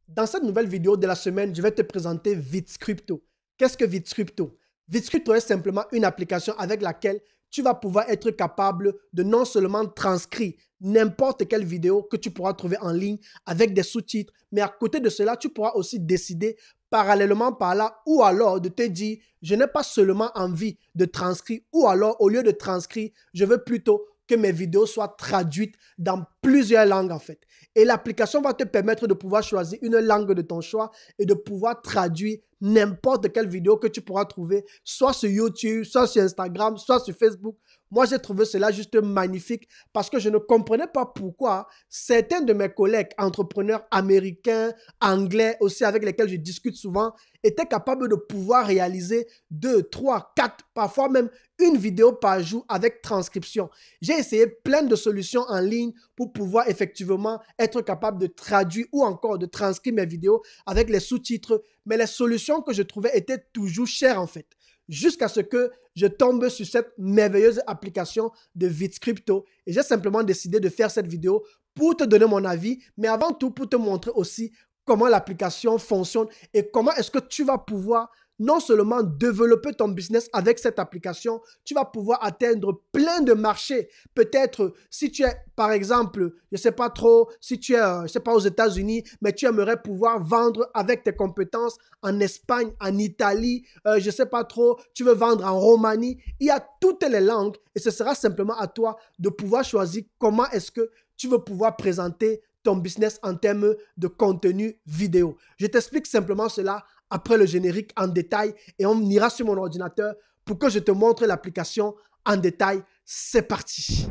Dans cette nouvelle vidéo de la semaine, je vais te présenter VitsCrypto. Qu'est-ce que VitsCrypto? VitsCrypto est simplement une application avec laquelle tu vas pouvoir être capable de non seulement transcrire n'importe quelle vidéo que tu pourras trouver en ligne avec des sous-titres, mais à côté de cela, tu pourras aussi décider parallèlement par là ou alors de te dire, je n'ai pas seulement envie de transcrire ou alors au lieu de transcrire, je veux plutôt que mes vidéos soient traduites dans plusieurs langues en fait. Et l'application va te permettre de pouvoir choisir une langue de ton choix et de pouvoir traduire n'importe quelle vidéo que tu pourras trouver, soit sur YouTube, soit sur Instagram, soit sur Facebook. Moi, j'ai trouvé cela juste magnifique parce que je ne comprenais pas pourquoi certains de mes collègues entrepreneurs américains, anglais aussi avec lesquels je discute souvent, étaient capables de pouvoir réaliser 2, 3, 4, parfois même une vidéo par jour avec transcription. J'ai essayé plein de solutions en ligne pour pouvoir effectivement être capable de traduire ou encore de transcrire mes vidéos avec les sous-titres, mais les solutions que je trouvais étaient toujours chères en fait. Jusqu'à ce que je tombe sur cette merveilleuse application de VitsCrypto et j'ai simplement décidé de faire cette vidéo pour te donner mon avis, mais avant tout pour te montrer aussi comment l'application fonctionne et comment est-ce que tu vas pouvoir non seulement développer ton business avec cette application, tu vas pouvoir atteindre plein de marchés. Peut-être si tu es, par exemple, je ne sais pas trop, si tu es, je ne sais pas aux États-Unis, mais tu aimerais pouvoir vendre avec tes compétences en Espagne, en Italie, je ne sais pas trop, tu veux vendre en Roumanie. Il y a toutes les langues et ce sera simplement à toi de pouvoir choisir comment est-ce que tu veux pouvoir présenter ton business en termes de contenu vidéo. Je t'explique simplement cela après le générique en détail et on ira sur mon ordinateur pour que je te montre l'application en détail. C'est parti.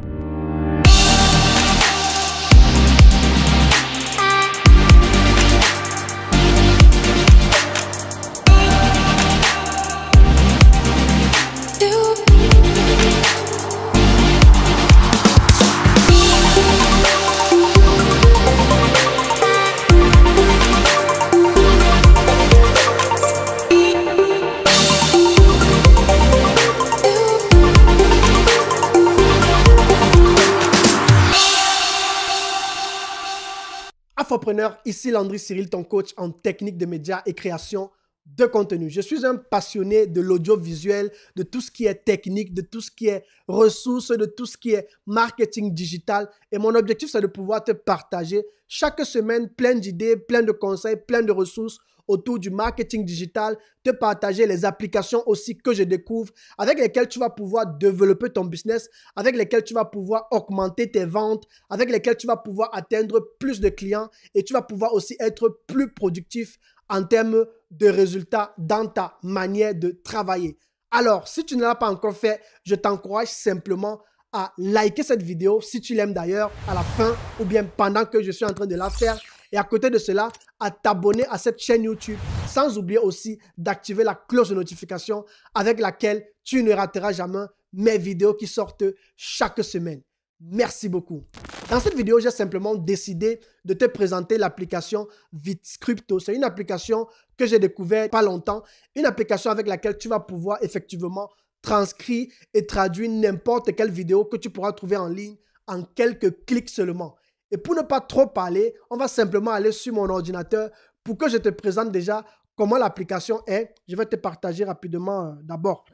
Infopreneur, ici Landry Cyril, ton coach en technique de médias et création de contenu. Je suis un passionné de l'audiovisuel, de tout ce qui est technique, de tout ce qui est ressources, de tout ce qui est marketing digital. Et mon objectif, c'est de pouvoir te partager chaque semaine plein d'idées, plein de conseils, plein de ressources autour du marketing digital, te partager les applications aussi que je découvre, avec lesquelles tu vas pouvoir développer ton business, avec lesquelles tu vas pouvoir augmenter tes ventes, avec lesquelles tu vas pouvoir atteindre plus de clients et tu vas pouvoir aussi être plus productif en termes de résultats dans ta manière de travailler. Alors, si tu ne l'as pas encore fait, je t'encourage simplement à liker cette vidéo, si tu l'aimes d'ailleurs, à la fin ou bien pendant que je suis en train de la faire. Et à côté de cela, à t'abonner à cette chaîne YouTube, sans oublier aussi d'activer la cloche de notification avec laquelle tu ne rateras jamais mes vidéos qui sortent chaque semaine. Merci beaucoup. Dans cette vidéo, j'ai simplement décidé de te présenter l'application VitsCrypto. C'est une application que j'ai découverte pas longtemps, une application avec laquelle tu vas pouvoir effectivement transcrire et traduire n'importe quelle vidéo que tu pourras trouver en ligne en quelques clics seulement. Et pour ne pas trop parler, on va simplement aller sur mon ordinateur pour que je te présente déjà comment l'application est. Je vais te partager rapidement d'abord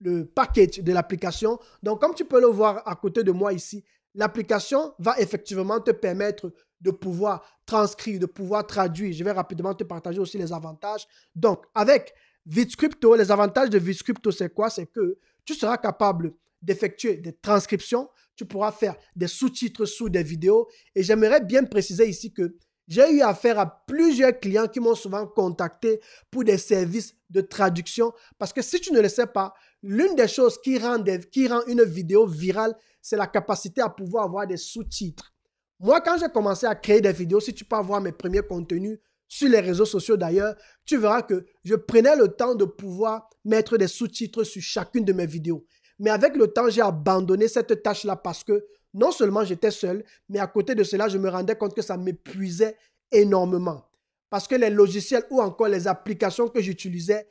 le package de l'application. Donc, comme tu peux le voir à côté de moi ici, l'application va effectivement te permettre de pouvoir transcrire, de pouvoir traduire. Je vais rapidement te partager aussi les avantages. Donc, avec VitsCrypto, les avantages de VitsCrypto, c'est quoi? C'est que tu seras capable d'effectuer des transcriptions, tu pourras faire des sous-titres sous des vidéos. Et j'aimerais bien préciser ici que j'ai eu affaire à plusieurs clients qui m'ont souvent contacté pour des services de traduction. Parce que si tu ne le sais pas, l'une des choses qui rend une vidéo virale, c'est la capacité à pouvoir avoir des sous-titres. Moi, quand j'ai commencé à créer des vidéos, si tu peux voir mes premiers contenus sur les réseaux sociaux d'ailleurs, tu verras que je prenais le temps de pouvoir mettre des sous-titres sur chacune de mes vidéos. Mais avec le temps, j'ai abandonné cette tâche-là parce que non seulement j'étais seul, mais à côté de cela, je me rendais compte que ça m'épuisait énormément. Parce que les logiciels ou encore les applications que j'utilisais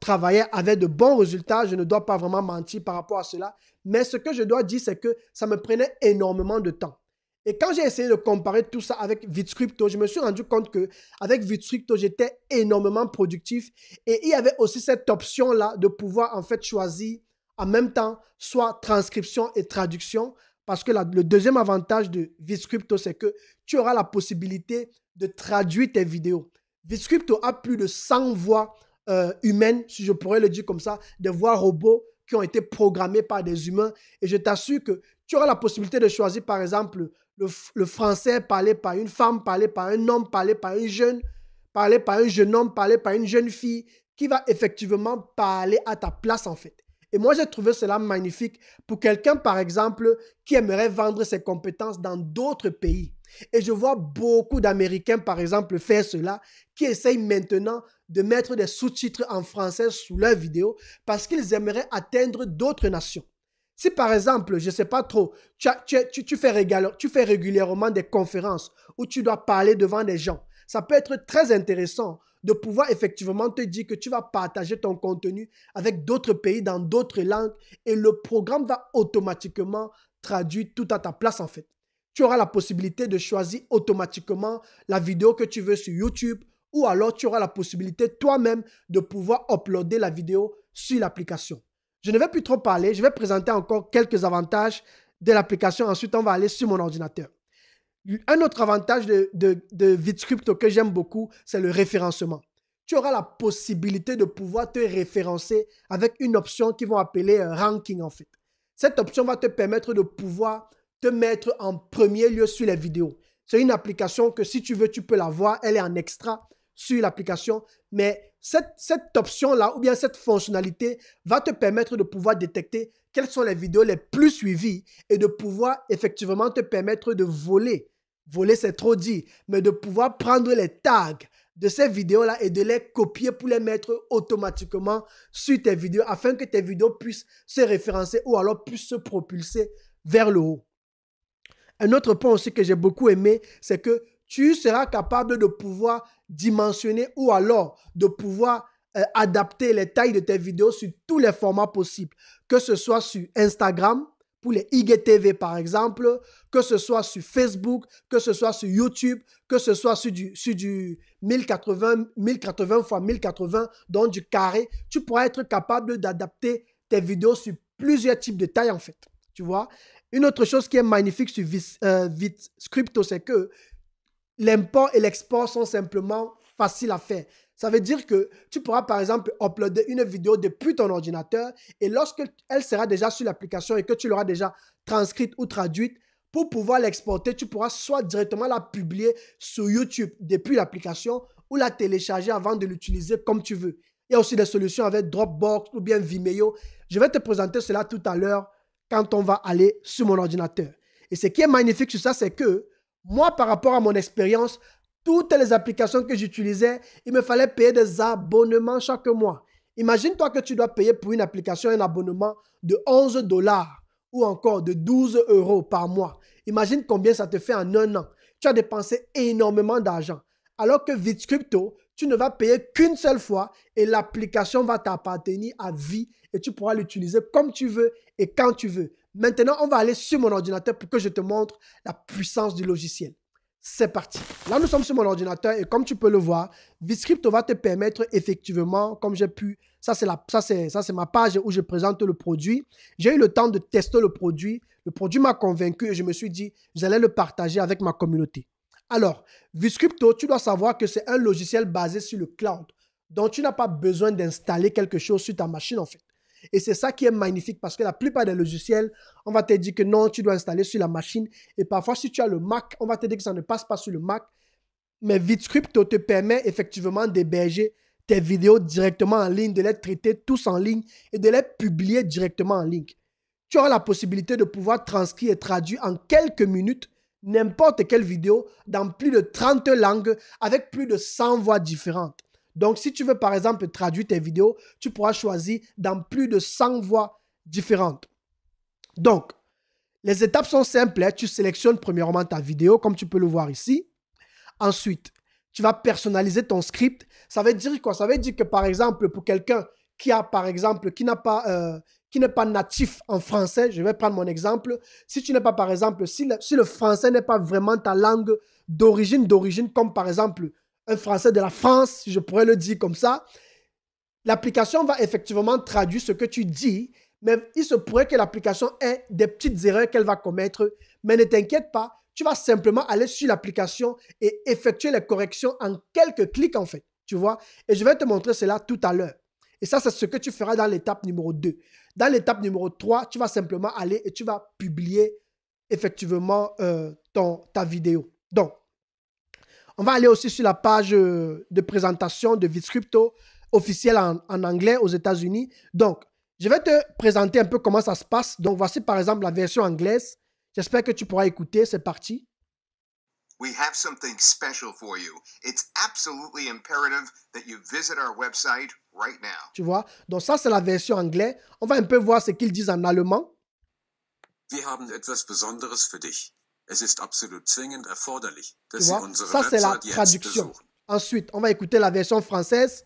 travaillaient avec de bons résultats. Je ne dois pas vraiment mentir par rapport à cela. Mais ce que je dois dire, c'est que ça me prenait énormément de temps. Et quand j'ai essayé de comparer tout ça avec VidScripto, je me suis rendu compte qu'avec VidScripto, j'étais énormément productif. Et il y avait aussi cette option-là de pouvoir en fait choisir en même temps soit transcription et traduction. Parce que le deuxième avantage de VidScripto, c'est que tu auras la possibilité de traduire tes vidéos. VidScripto a plus de 100 voix humaines, si je pourrais le dire comme ça, des voix robots qui ont été programmées par des humains. Et je t'assure que tu auras la possibilité de choisir, par exemple, le français parlé par une femme, parlé par un homme, parlé par un jeune, parlé par un jeune homme, parlé par une jeune fille, qui va effectivement parler à ta place, en fait. Et moi, j'ai trouvé cela magnifique pour quelqu'un, par exemple, qui aimerait vendre ses compétences dans d'autres pays. Et je vois beaucoup d'Américains, par exemple, faire cela, qui essayent maintenant de mettre des sous-titres en français sous leurs vidéos parce qu'ils aimeraient atteindre d'autres nations. Si par exemple, je ne sais pas trop, tu fais régulièrement des conférences où tu dois parler devant des gens, ça peut être très intéressant de pouvoir effectivement te dire que tu vas partager ton contenu avec d'autres pays dans d'autres langues et le programme va automatiquement traduire tout à ta place en fait. Tu auras la possibilité de choisir automatiquement la vidéo que tu veux sur YouTube ou alors tu auras la possibilité toi-même de pouvoir uploader la vidéo sur l'application. Je ne vais plus trop parler, je vais présenter encore quelques avantages de l'application. Ensuite, on va aller sur mon ordinateur. Un autre avantage de VidScripto que j'aime beaucoup, c'est le référencement. Tu auras la possibilité de pouvoir te référencer avec une option qu'ils vont appeler ranking en fait. Cette option va te permettre de pouvoir te mettre en premier lieu sur les vidéos. C'est une application que si tu veux, tu peux la voir. Elle est en extra sur l'application. Mais cette option-là ou bien cette fonctionnalité va te permettre de pouvoir détecter quelles sont les vidéos les plus suivies et de pouvoir effectivement te permettre de voler. Voler, c'est trop dit, mais de pouvoir prendre les tags de ces vidéos-là et de les copier pour les mettre automatiquement sur tes vidéos afin que tes vidéos puissent se référencer ou alors puissent se propulser vers le haut. Un autre point aussi que j'ai beaucoup aimé, c'est que tu seras capable de pouvoir dimensionner ou alors de pouvoir adapter les tailles de tes vidéos sur tous les formats possibles, que ce soit sur Instagram, pour les IGTV par exemple, que ce soit sur Facebook, que ce soit sur YouTube, que ce soit sur du 1080 x 1080, donc du carré, tu pourras être capable d'adapter tes vidéos sur plusieurs types de tailles en fait, tu vois. Une autre chose qui est magnifique sur VidScripto, c'est que l'import et l'export sont simplement faciles à faire. Ça veut dire que tu pourras par exemple uploader une vidéo depuis ton ordinateur et lorsqu'elle sera déjà sur l'application et que tu l'auras déjà transcrite ou traduite, pour pouvoir l'exporter, tu pourras soit directement la publier sur YouTube depuis l'application ou la télécharger avant de l'utiliser comme tu veux. Il y a aussi des solutions avec Dropbox ou bien Vimeo. Je vais te présenter cela tout à l'heure quand on va aller sur mon ordinateur. Et ce qui est magnifique sur ça, c'est que moi, par rapport à mon expérience, toutes les applications que j'utilisais, il me fallait payer des abonnements chaque mois. Imagine-toi que tu dois payer pour une application un abonnement de 11 dollars ou encore de 12 € par mois. Imagine combien ça te fait en un an. Tu as dépensé énormément d'argent. Alors que VidScripto, tu ne vas payer qu'une seule fois et l'application va t'appartenir à vie et tu pourras l'utiliser comme tu veux et quand tu veux. Maintenant, on va aller sur mon ordinateur pour que je te montre la puissance du logiciel. C'est parti. Là, nous sommes sur mon ordinateur et comme tu peux le voir, VidScripto va te permettre effectivement, comme j'ai pu, ça c'est ma page où je présente le produit. J'ai eu le temps de tester le produit. Le produit m'a convaincu et je me suis dit, j'allais le partager avec ma communauté. Alors, VidScripto, tu dois savoir que c'est un logiciel basé sur le cloud. Donc, tu n'as pas besoin d'installer quelque chose sur ta machine en fait. Et c'est ça qui est magnifique parce que la plupart des logiciels, on va te dire que non, tu dois installer sur la machine. Et parfois, si tu as le Mac, on va te dire que ça ne passe pas sur le Mac. Mais VidScripto te permet effectivement d'héberger tes vidéos directement en ligne, de les traiter tous en ligne et de les publier directement en ligne. Tu auras la possibilité de pouvoir transcrire et traduire en quelques minutes n'importe quelle vidéo dans plus de 30 langues avec plus de 100 voix différentes. Donc, si tu veux, par exemple, traduire tes vidéos, tu pourras choisir dans plus de 100 voix différentes. Donc, les étapes sont simples. Tu sélectionnes premièrement ta vidéo, comme tu peux le voir ici. Ensuite, tu vas personnaliser ton script. Ça veut dire quoi? Ça veut dire que, par exemple, pour quelqu'un qui a, par exemple, qui n'a pas qui n'est pas natif en français, je vais prendre mon exemple. Si tu n'es pas, par exemple, si le français n'est pas vraiment ta langue d'origine, comme par exemple un français de la France, si je pourrais le dire comme ça, l'application va effectivement traduire ce que tu dis, mais il se pourrait que l'application ait des petites erreurs qu'elle va commettre. Mais ne t'inquiète pas, tu vas simplement aller sur l'application et effectuer les corrections en quelques clics, en fait. Tu vois? Et je vais te montrer cela tout à l'heure. Et ça, c'est ce que tu feras dans l'étape numéro 2. Dans l'étape numéro 3, tu vas simplement aller et tu vas publier effectivement ta vidéo. Donc, on va aller aussi sur la page de présentation de VizCrypto officielle en anglais aux États-Unis. Donc, je vais te présenter un peu comment ça se passe. Donc, voici par exemple la version anglaise. J'espère que tu pourras écouter. C'est parti. We have something special for you. It's absolutely imperative that you visit our website right now. Tu vois? Donc, ça, c'est la version anglaise. On va un peu voir ce qu'ils disent en allemand. Wir haben etwas Besonderes für dich. Es ist absolut zwingend erforderlich, Tu dass Sie vois? unsere Ça, c'est la Website jetzt traduction. besuchen. Ensuite, on va écouter la version française.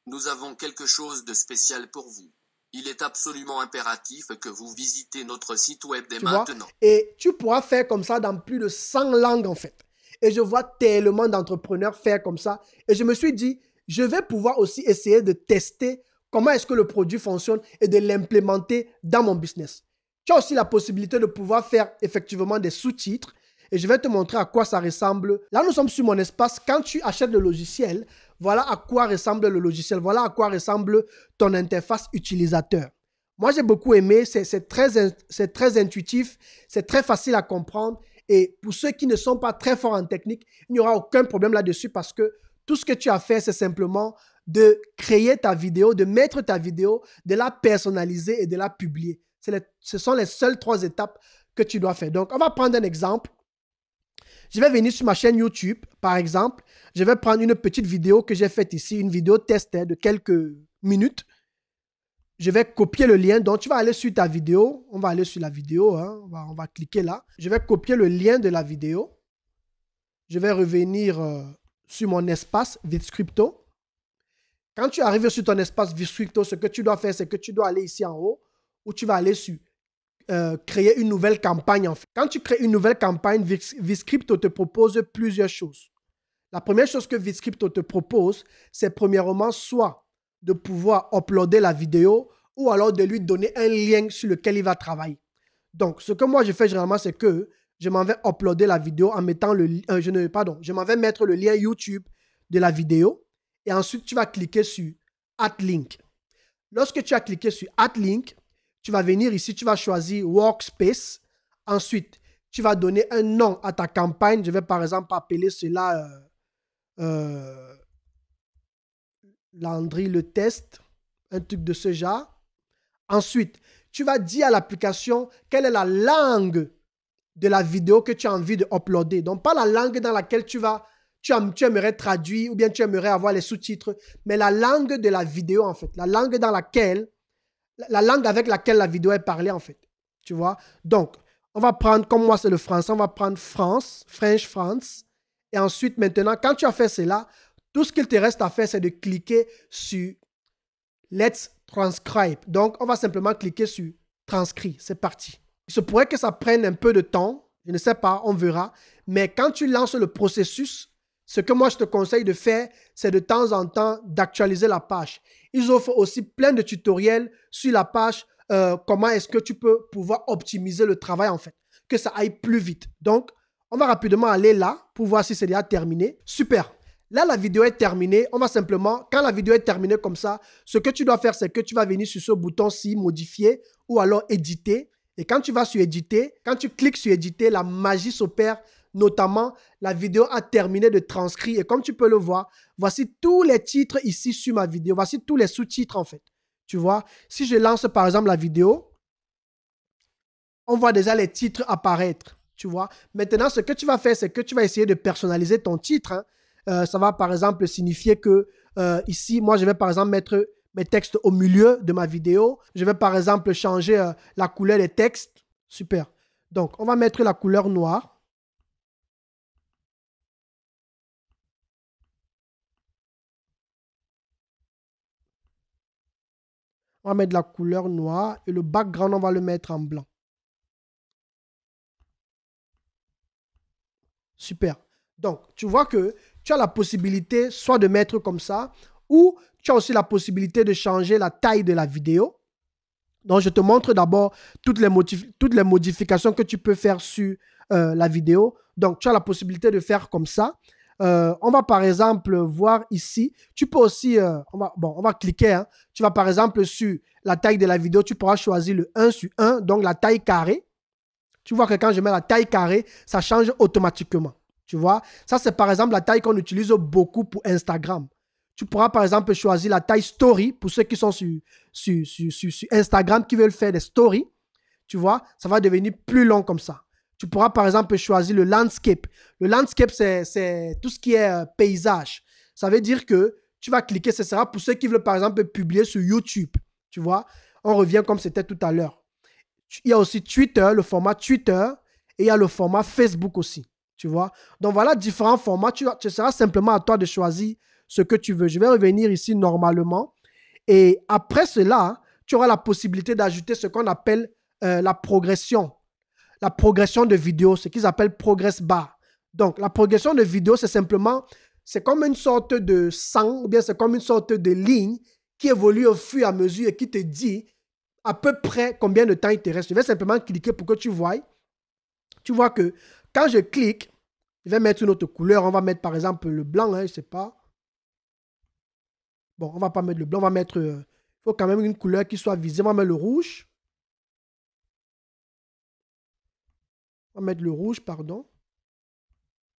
Nous avons quelque chose de spécial pour vous. Il est absolument impératif que vous visitez notre site web dès Tu vois? maintenant. Et tu pourras faire comme ça dans plus de 100 langues, en fait. Et je vois tellement d'entrepreneurs faire comme ça. Et je me suis dit, je vais pouvoir aussi essayer de tester comment est-ce que le produit fonctionne et de l'implémenter dans mon business. Tu as aussi la possibilité de pouvoir faire effectivement des sous-titres. Et je vais te montrer à quoi ça ressemble. Là, nous sommes sur mon espace. Quand tu achètes le logiciel, voilà à quoi ressemble le logiciel. Voilà à quoi ressemble ton interface utilisateur. Moi, j'ai beaucoup aimé. C'est très intuitif. C'est très facile à comprendre. Et pour ceux qui ne sont pas très forts en technique, il n'y aura aucun problème là-dessus parce que tout ce que tu as fait, c'est simplement de créer ta vidéo, de mettre ta vidéo, de la personnaliser et de la publier. Ce sont les seules 3 étapes que tu dois faire. Donc, on va prendre un exemple. Je vais venir sur ma chaîne YouTube, par exemple. Je vais prendre une petite vidéo que j'ai faite ici, une vidéo test de quelques minutes. Je vais copier le lien. Donc, tu vas aller sur ta vidéo. On va aller sur la vidéo. Hein. On va cliquer là. Je vais copier le lien de la vidéo. Je vais revenir sur mon espace VizCrypto. Quand tu arrives sur ton espace VizCrypto, ce que tu dois faire, c'est que tu dois aller ici en haut où tu vas aller sur créer une nouvelle campagne. En fait. Quand tu crées une nouvelle campagne, VizCrypto te propose plusieurs choses. La première chose que VizCrypto te propose, c'est premièrement soit de pouvoir uploader la vidéo ou alors de lui donner un lien sur lequel il va travailler. Donc, ce que moi je fais généralement, c'est que je m'en vais uploader la vidéo en mettant je m'en vais mettre le lien YouTube de la vidéo et ensuite tu vas cliquer sur Add Link. Lorsque tu as cliqué sur Add Link, tu vas venir ici, tu vas choisir Workspace. Ensuite, tu vas donner un nom à ta campagne. Je vais par exemple appeler cela Landry le test, un truc de ce genre. Ensuite, tu vas dire à l'application quelle est la langue de la vidéo que tu as envie de uploader. Donc, pas la langue dans laquelle tu aimerais traduire ou bien tu aimerais avoir les sous-titres, mais la langue de la vidéo en fait. La langue avec laquelle la vidéo est parlée en fait. Tu vois? Donc, on va prendre, comme moi c'est le français, on va prendre France, French France. Et ensuite, maintenant, quand tu as fait cela, tout ce qu'il te reste à faire, c'est de cliquer sur Let's Transcribe. Donc, on va simplement cliquer sur Transcrit. C'est parti. Il se pourrait que ça prenne un peu de temps. Je ne sais pas, on verra. Mais quand tu lances le processus, ce que moi je te conseille de faire, c'est de temps en temps d'actualiser la page. Ils offrent aussi plein de tutoriels sur la page. Comment est-ce que tu peux pouvoir optimiser le travail en fait, que ça aille plus vite. Donc, on va rapidement aller là pour voir si c'est déjà terminé. Super. Là, la vidéo est terminée. On va simplement, quand la vidéo est terminée comme ça, ce que tu dois faire, c'est que tu vas venir sur ce bouton-ci, modifier ou alors éditer. Et quand tu vas sur éditer, quand tu cliques sur éditer, la magie s'opère. Notamment, la vidéo a terminé de transcrire. Et comme tu peux le voir, voici tous les titres ici sur ma vidéo. Voici tous les sous-titres en fait. Tu vois, si je lance par exemple la vidéo, on voit déjà les titres apparaître. Tu vois, maintenant, ce que tu vas faire, c'est que tu vas essayer de personnaliser ton titre. Hein. Ça va par exemple signifier que ici, moi, je vais par exemple mettre mes textes au milieu de ma vidéo. Je vais par exemple changer la couleur des textes. Super. Donc, on va mettre la couleur noire. On va mettre la couleur noire et le background, on va le mettre en blanc. Super. Donc, tu vois que tu as la possibilité soit de mettre comme ça ou tu as aussi la possibilité de changer la taille de la vidéo. Donc, je te montre d'abord toutes les modifications que tu peux faire sur la vidéo. Donc, tu as la possibilité de faire comme ça. On va par exemple voir ici. Tu peux aussi, on va cliquer. Hein. Tu vas par exemple sur la taille de la vidéo. Tu pourras choisir le 1:1, donc la taille carrée. Tu vois que quand je mets la taille carrée, ça change automatiquement. Tu vois, ça c'est par exemple la taille qu'on utilise beaucoup pour Instagram. Tu pourras par exemple choisir la taille story pour ceux qui sont sur Instagram qui veulent faire des stories. Tu vois, ça va devenir plus long comme ça. Tu pourras par exemple choisir le landscape. Le landscape, c'est tout ce qui est paysage. Ça veut dire que tu vas cliquer, ce sera pour ceux qui veulent par exemple publier sur YouTube. Tu vois, on revient comme c'était tout à l'heure. Il y a aussi Twitter, le format Twitter, et il y a le format Facebook aussi. Tu vois? Donc voilà différents formats. Ce sera simplement à toi de choisir ce que tu veux. Je vais revenir ici normalement. Et après cela, tu auras la possibilité d'ajouter ce qu'on appelle la progression. La progression de vidéo, ce qu'ils appellent progress bar. Donc la progression de vidéo, c'est simplement, c'est comme une sorte de sang, ou bien c'est comme une sorte de ligne qui évolue au fur et à mesure et qui te dit à peu près combien de temps il te reste. Je vais simplement cliquer pour que tu vois. Tu vois que quand je clique, je vais mettre une autre couleur. On va mettre par exemple le blanc, hein, je ne sais pas. Bon, on ne va pas mettre le blanc, on va mettre... il faut quand même une couleur qui soit visible. On va mettre le rouge. On va mettre le rouge, pardon.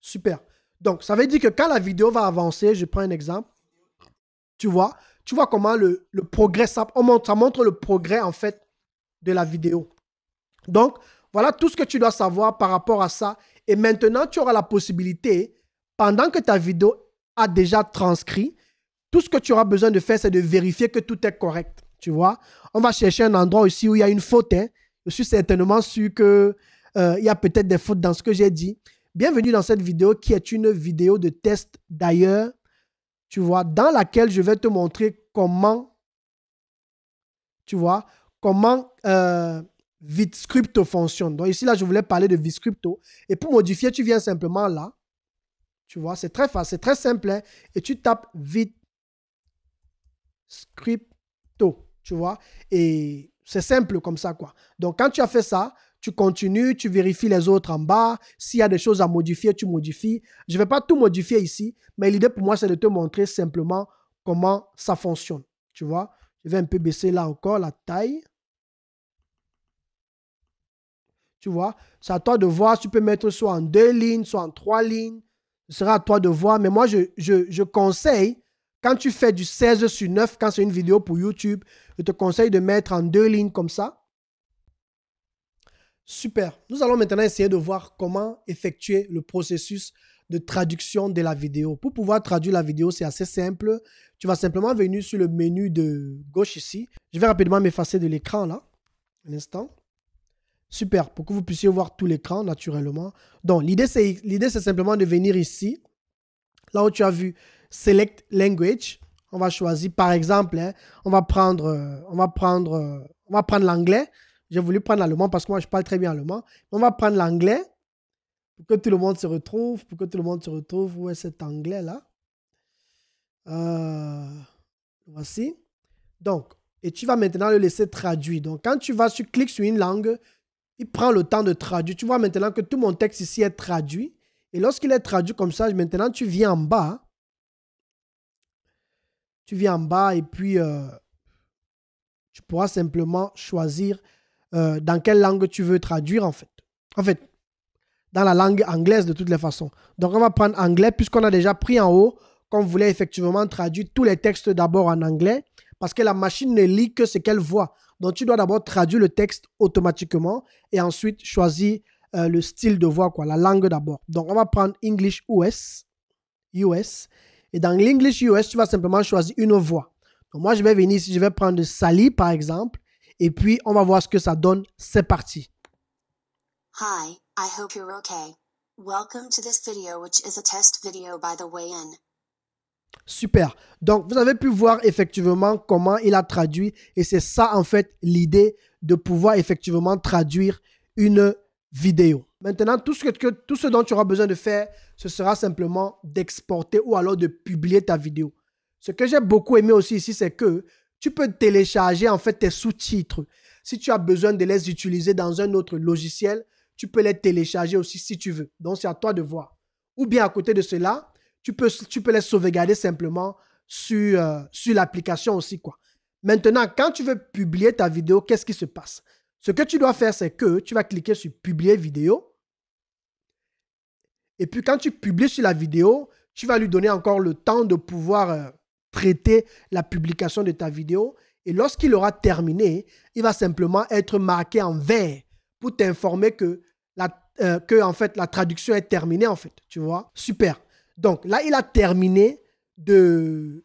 Super. Donc, ça veut dire que quand la vidéo va avancer, je prends un exemple. Tu vois comment le progrès, ça montre le progrès en fait de la vidéo. Donc, voilà tout ce que tu dois savoir par rapport à ça. Et maintenant, tu auras la possibilité, pendant que ta vidéo a déjà transcrit, tout ce que tu auras besoin de faire, c'est de vérifier que tout est correct. Tu vois, on va chercher un endroit ici où il y a une faute. Hein. Je suis certainement sûr qu'il y a peut-être des fautes dans ce que j'ai dit. Bienvenue dans cette vidéo qui est une vidéo de test d'ailleurs, tu vois, dans laquelle je vais te montrer comment, tu vois, comment VidScripto fonctionne. Donc ici, là, je voulais parler de VidScripto. Et pour modifier, tu viens simplement là. Tu vois, c'est très facile, c'est très simple. Hein, et tu tapes VidScripto. Tu vois, et c'est simple comme ça, quoi. Donc, quand tu as fait ça, tu continues, tu vérifies les autres en bas. S'il y a des choses à modifier, tu modifies. Je ne vais pas tout modifier ici, mais l'idée pour moi, c'est de te montrer simplement comment ça fonctionne. Tu vois, je vais un peu baisser là encore la taille. Tu vois, c'est à toi de voir. Tu peux mettre soit en 2 lignes, soit en 3 lignes. Ce sera à toi de voir. Mais moi, je conseille, quand tu fais du 16:9, quand c'est une vidéo pour YouTube, je te conseille de mettre en 2 lignes comme ça. Super. Nous allons maintenant essayer de voir comment effectuer le processus de traduction de la vidéo. Pour pouvoir traduire la vidéo, c'est assez simple. Tu vas simplement venir sur le menu de gauche ici. Je vais rapidement m'effacer de l'écran là. Un instant. Super, pour que vous puissiez voir tout l'écran naturellement. Donc, l'idée, c'est simplement de venir ici, là où tu as vu Select Language. On va choisir, par exemple, hein, on va prendre l'anglais. J'ai voulu prendre l'allemand parce que moi, je parle très bien allemand. On va prendre l'anglais pour que tout le monde se retrouve. Où est cet anglais-là? Voici. Donc, et tu vas maintenant le laisser traduire. Donc, quand tu cliques sur une langue, il prend le temps de traduire. Tu vois maintenant que tout mon texte ici est traduit. Et lorsqu'il est traduit comme ça, maintenant, tu viens en bas. Tu viens en bas et puis tu pourras simplement choisir dans quelle langue tu veux traduire en fait. En fait, dans la langue anglaise de toutes les façons. Donc, on va prendre anglais puisqu'on a déjà pris en haut qu'on voulait effectivement traduire tous les textes d'abord en anglais parce que la machine ne lit que ce qu'elle voit. Donc, tu dois d'abord traduire le texte automatiquement et ensuite choisir le style de voix, quoi, la langue d'abord. Donc, on va prendre English US. Et dans l'English US, tu vas simplement choisir une voix. Donc, moi, je vais venir ici, je vais prendre Sally, par exemple. Et puis, on va voir ce que ça donne. C'est parti. Hi, I hope you're okay. Welcome to this video, which is a test video by the way in. Super. Donc, vous avez pu voir effectivement comment il a traduit et c'est ça en fait l'idée de pouvoir effectivement traduire une vidéo. Maintenant, tout ce dont tu auras besoin de faire, ce sera simplement d'exporter ou alors de publier ta vidéo. Ce que j'ai beaucoup aimé aussi ici, c'est que tu peux télécharger en fait tes sous-titres. Si tu as besoin de les utiliser dans un autre logiciel, tu peux les télécharger aussi si tu veux. Donc, c'est à toi de voir. Ou bien à côté de cela, tu peux les sauvegarder simplement sur l'application aussi, quoi. Maintenant, quand tu veux publier ta vidéo, qu'est-ce qui se passe? Ce que tu dois faire, c'est que tu vas cliquer sur « Publier vidéo ». Et puis, quand tu publies sur la vidéo, tu vas lui donner encore le temps de pouvoir traiter la publication de ta vidéo. Et lorsqu'il aura terminé, il va simplement être marqué en vert pour t'informer que en fait, la traduction est terminée, en fait. Tu vois? Super. Donc, là, il a terminé de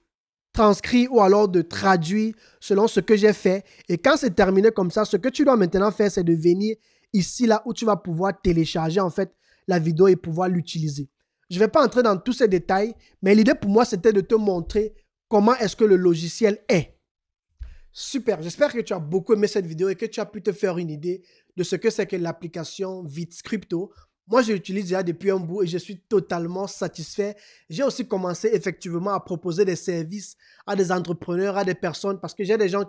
transcrire ou alors de traduire selon ce que j'ai fait. Et quand c'est terminé comme ça, ce que tu dois maintenant faire, c'est de venir ici, là où tu vas pouvoir télécharger, en fait, la vidéo et pouvoir l'utiliser. Je ne vais pas entrer dans tous ces détails, mais l'idée pour moi, c'était de te montrer comment est-ce que le logiciel est. Super, j'espère que tu as beaucoup aimé cette vidéo et que tu as pu te faire une idée de ce que c'est que l'application VidScripto. Moi, je l'utilise déjà depuis un bout et je suis totalement satisfait. J'ai aussi commencé effectivement à proposer des services à des entrepreneurs, à des personnes, parce que j'ai des gens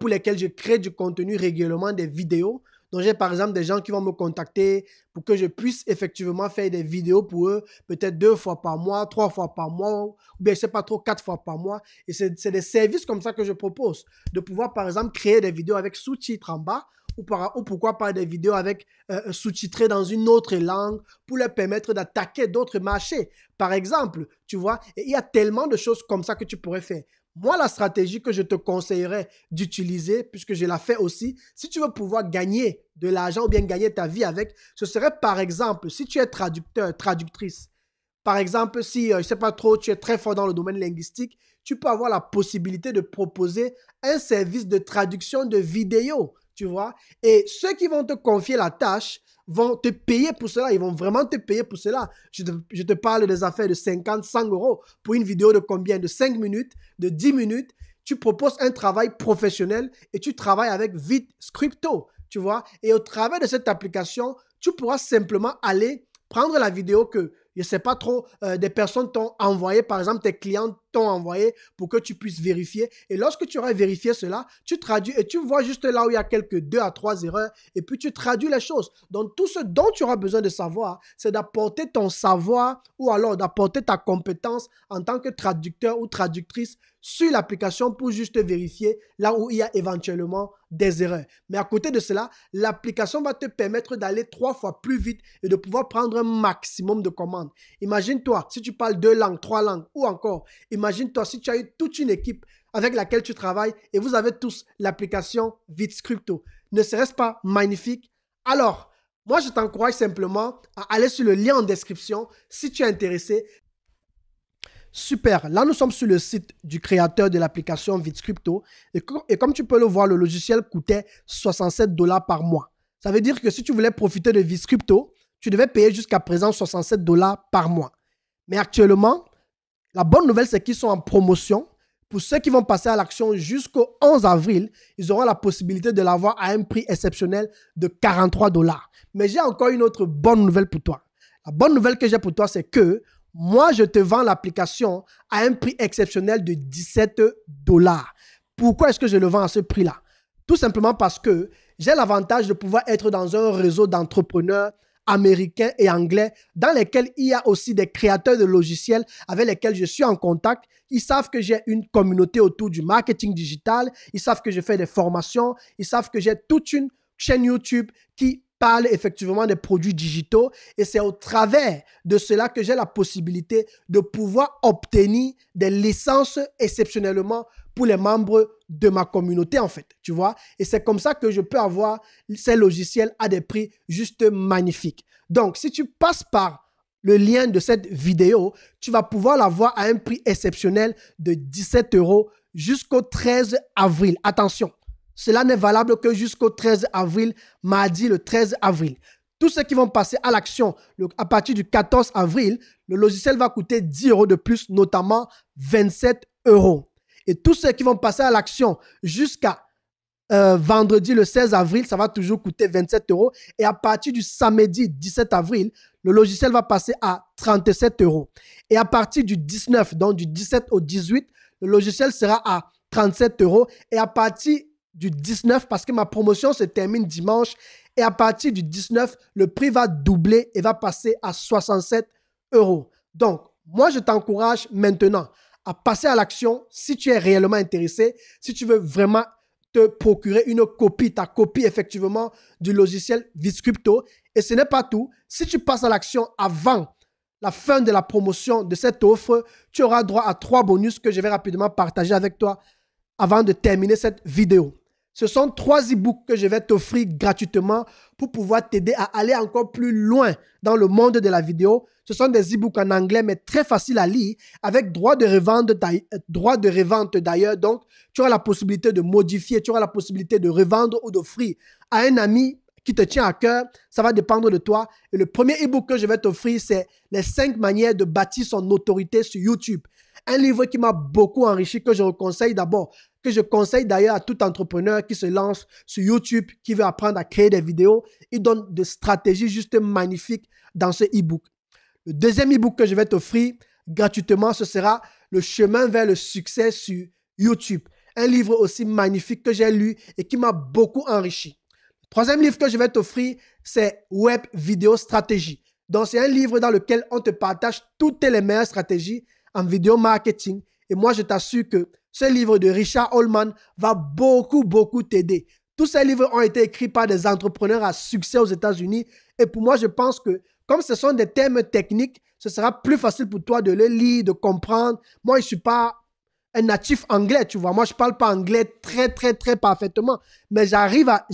pour lesquels je crée du contenu régulièrement, des vidéos. Donc, j'ai par exemple des gens qui vont me contacter pour que je puisse effectivement faire des vidéos pour eux, peut-être 2 fois par mois, 3 fois par mois, ou bien je ne sais pas trop, 4 fois par mois. Et c'est des services comme ça que je propose, de pouvoir par exemple créer des vidéos avec sous-titres en bas, ou pourquoi pas des vidéos avec sous-titrées dans une autre langue pour leur permettre d'attaquer d'autres marchés. Par exemple, tu vois, et il y a tellement de choses comme ça que tu pourrais faire. Moi, la stratégie que je te conseillerais d'utiliser, puisque je la fais aussi, si tu veux pouvoir gagner de l'argent ou bien gagner ta vie avec, ce serait par exemple, si tu es traducteur, traductrice, par exemple, si, je ne sais pas trop, tu es très fort dans le domaine linguistique, tu peux avoir la possibilité de proposer un service de traduction de vidéos, tu vois. Et ceux qui vont te confier la tâche vont te payer pour cela. Ils vont vraiment te payer pour cela. Je te parle des affaires de 50, 100 euros pour une vidéo de combien? De 5 minutes, de 10 minutes. Tu proposes un travail professionnel et tu travailles avec VidScripto, tu vois. Et au travers de cette application, tu pourras simplement aller prendre la vidéo que, je ne sais pas trop, des personnes t'ont envoyé, par exemple, tes clients t'ont envoyé pour que tu puisses vérifier. Et lorsque tu auras vérifié cela, tu traduis et tu vois juste là où il y a quelques 2 à 3 erreurs et puis tu traduis les choses. Donc, tout ce dont tu auras besoin de savoir, c'est d'apporter ton savoir ou alors d'apporter ta compétence en tant que traducteur ou traductrice sur l'application pour juste vérifier là où il y a éventuellement des erreurs. Mais à côté de cela, l'application va te permettre d'aller 3 fois plus vite et de pouvoir prendre un maximum de commandes. Imagine-toi, si tu parles 2 langues, 3 langues ou encore, imagine-toi si tu as eu toute une équipe avec laquelle tu travailles et vous avez tous l'application VidScripto. Ne serait-ce pas magnifique? Alors, moi, je t'encourage simplement à aller sur le lien en description si tu es intéressé. Super, là nous sommes sur le site du créateur de l'application VidScripto et comme tu peux le voir, le logiciel coûtait 67 $ par mois. Ça veut dire que si tu voulais profiter de VidScripto, tu devais payer jusqu'à présent 67 $ par mois. Mais actuellement, la bonne nouvelle, c'est qu'ils sont en promotion. Pour ceux qui vont passer à l'action jusqu'au 11 avril, ils auront la possibilité de l'avoir à un prix exceptionnel de 43 $. Mais j'ai encore une autre bonne nouvelle pour toi. La bonne nouvelle que j'ai pour toi, c'est que moi, je te vends l'application à un prix exceptionnel de 17 $. Pourquoi est-ce que je le vends à ce prix-là? Tout simplement parce que j'ai l'avantage de pouvoir être dans un réseau d'entrepreneurs américains et anglais dans lesquels il y a aussi des créateurs de logiciels avec lesquels je suis en contact. Ils savent que j'ai une communauté autour du marketing digital. Ils savent que je fais des formations. Ils savent que j'ai toute une chaîne YouTube qui parle effectivement des produits digitaux et c'est au travers de cela que j'ai la possibilité de pouvoir obtenir des licences exceptionnellement pour les membres de ma communauté en fait, tu vois. Et c'est comme ça que je peux avoir ces logiciels à des prix juste magnifiques. Donc, si tu passes par le lien de cette vidéo, tu vas pouvoir l'avoir à un prix exceptionnel de 17 € jusqu'au 13 avril. Attention, cela n'est valable que jusqu'au 13 avril, mardi le 13 avril. tous ceux qui vont passer à l'action à partir du 14 avril, le logiciel va coûter 10 € de plus, notamment 27 €. Et tous ceux qui vont passer à l'action jusqu'à vendredi le 16 avril, ça va toujours coûter 27 €. Et à partir du samedi 17 avril, le logiciel va passer à 37 €. Et à partir du 19, donc du 17 au 18, le logiciel sera à 37 €. Et à partir du 19, parce que ma promotion se termine dimanche, et à partir du 19, le prix va doubler et va passer à 67 €. Donc, moi, je t'encourage maintenant à passer à l'action si tu es réellement intéressé, si tu veux vraiment te procurer une copie, ta copie effectivement du logiciel Vizcrypto. Et ce n'est pas tout. Si tu passes à l'action avant la fin de la promotion de cette offre, tu auras droit à 3 bonus que je vais rapidement partager avec toi avant de terminer cette vidéo. Ce sont 3 e-books que je vais t'offrir gratuitement pour pouvoir t'aider à aller encore plus loin dans le monde de la vidéo. Ce sont des e-books en anglais, mais très faciles à lire, avec droit de revente d'ailleurs. Donc, tu auras la possibilité de modifier, tu auras la possibilité de revendre ou d'offrir à un ami qui te tient à cœur. Ça va dépendre de toi. Et le premier e-book que je vais t'offrir, c'est les 5 manières de bâtir son autorité sur YouTube. Un livre qui m'a beaucoup enrichi, que je conseille d'abord, que je conseille d'ailleurs à tout entrepreneur qui se lance sur YouTube, qui veut apprendre à créer des vidéos. Il donne des stratégies juste magnifiques dans ce e-book. Le deuxième e-book que je vais t'offrir gratuitement, ce sera Le chemin vers le succès sur YouTube. Un livre aussi magnifique que j'ai lu et qui m'a beaucoup enrichi. Le troisième livre que je vais t'offrir, c'est Web Vidéo Stratégie. Donc, c'est un livre dans lequel on te partage toutes les meilleures stratégies en vidéo marketing. Et moi, je t'assure que ce livre de Richard Holman va beaucoup t'aider. Tous ces livres ont été écrits par des entrepreneurs à succès aux États-Unis. Et pour moi, je pense que comme ce sont des termes techniques, ce sera plus facile pour toi de les lire, de comprendre. Moi, je ne suis pas un natif anglais, tu vois. Moi, je ne parle pas anglais très parfaitement. Mais j'arrive à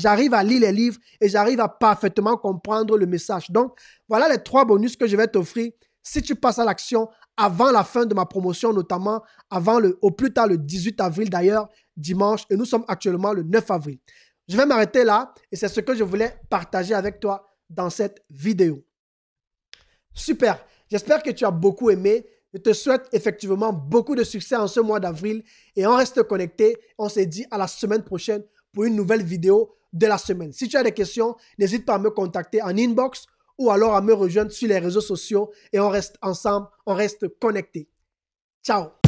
lire les livres et j'arrive à parfaitement comprendre le message. Donc, voilà les 3 bonus que je vais t'offrir si tu passes à l'action avant la fin de ma promotion, notamment au plus tard le 18 avril d'ailleurs, dimanche. Et nous sommes actuellement le 9 avril. Je vais m'arrêter là et c'est ce que je voulais partager avec toi dans cette vidéo. Super, j'espère que tu as beaucoup aimé. Je te souhaite effectivement beaucoup de succès en ce mois d'avril et on reste connecté. On se dit à la semaine prochaine pour une nouvelle vidéo de la semaine. Si tu as des questions, n'hésite pas à me contacter en inbox ou alors à me rejoindre sur les réseaux sociaux et on reste ensemble, on reste connecté. Ciao.